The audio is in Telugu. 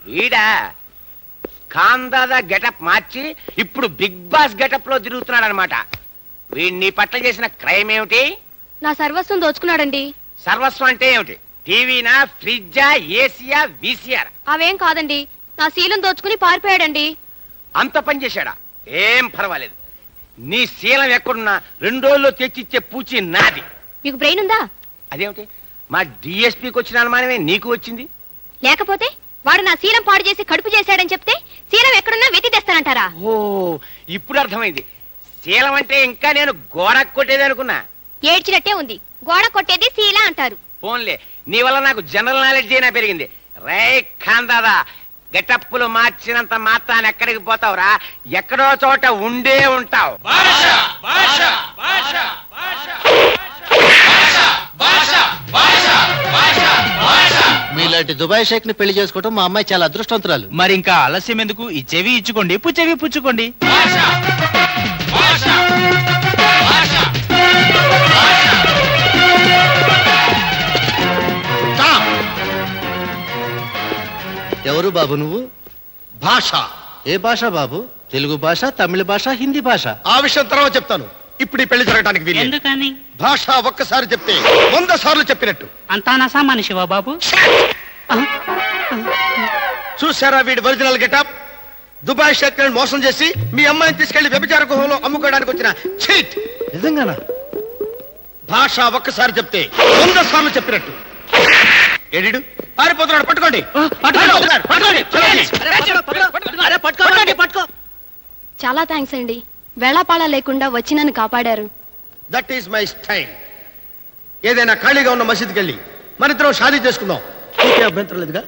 వీడా కాందాదా గెటప్ మార్చి ఇప్పుడు బిగ్ బాస్ గెటప్ లో తిరుగుతున్నాడు అనమాట. వీడు నీ పట్ల చేసిన క్రైమ్ ఏమిటి? నా సర్వస్వం దోచుకున్నాడండి. సర్వస్వం అంటే ఏమిటి? టీవీనా, ఫ్రిడ్జా, ఏసీయా, వీసీఆర్? అవేం కాదండి, నా శీలం దోచుకుని పారిపోయాడండి. అంత పని చేశాడా? ఏం పర్వాలేదు. నీ శీలం ఎక్కడున్నా 2 రోజుల్లో తెచ్చిచ్చే పూచి నాది. మీకు బ్రెయిన్ ఉందా? అదేమిటి, మా డిఎస్పీకి వచ్చిన అనుమానమే నీకు వచ్చింది? లేకపోతే వాడు నా శీలం పాడు చేసి కడుపు చేశాడని చెప్తే శీలం ఎక్కడున్నా వెతి తెస్తానంటారా? ఓ, ఇప్పుడు అర్థమైంది. శీలం అంటే ఇంకా నేను గోడ కొట్టేది అనుకున్నా. ఏడ్చినట్టే ఉంది. గోడ కొట్టేది శీల అంటారు. ఫోన్లే, నీ వల్ల నాకు జనరల్ నాలెడ్జ్ అయినా పెరిగింది. రే ఖాందాదా, గెటప్పులు మార్చినంత మాత్రాన్ని ఎక్కడికి పోతావురా? ఎక్కడో చోట ఉండే ఉంటావు. మీలాంటి దుబాయ్ షేక్ ని పెళ్లి చేసుకోవటం మా అమ్మాయి చాలా అదృష్టవంతురాలు. మరి ఇంకా ఆలస్యం ఎందుకు? ఈ చెవి ఇచ్చుకోండి, పుచ్చెవి పుచ్చుకోండి. ఎవరు బాబు నువ్వు? భాష. ఏ భాష బాబు? తెలుగు భాష, తమిళ భాష, హిందీ భాష? ఆ విషయం తర్వాత చెప్తాను. ఇప్పుడు ఈ పెళ్లి జరగడానికి వీలు. ఎందుకని? భాష ఒక్కసారి చెప్తే 100 సార్లు చెప్పినట్టు. అంతా నా సామాన్య బాబు. చూసారా వీడి ఒరిజినల్ గెటప్? దుబాయ్ షేక్ మోసం చేసి మీ అమ్మాయిని తీసుకెళ్లి వ్యభిచార గుహలో అమ్ముకోవడానికి వచ్చిన చీట్. నిజంగానా? భాష ఒక్కసారి చెప్తే 100 సార్లు చెప్పినట్టు. ఏడిడు పారిపోతున్నాడు, పట్టుకోండి. చాలా థ్యాంక్స్ అండి. వేళాపాళ లేకుండా వచ్చి నన్ను కాపాడారు. That is my style. ఏదైనా ఖాళీగా ఉన్న మసీదుకి వెళ్ళి మనిద్దరం షాదీ చేసుకుందాం. అభ్యంతరం లేదుగా?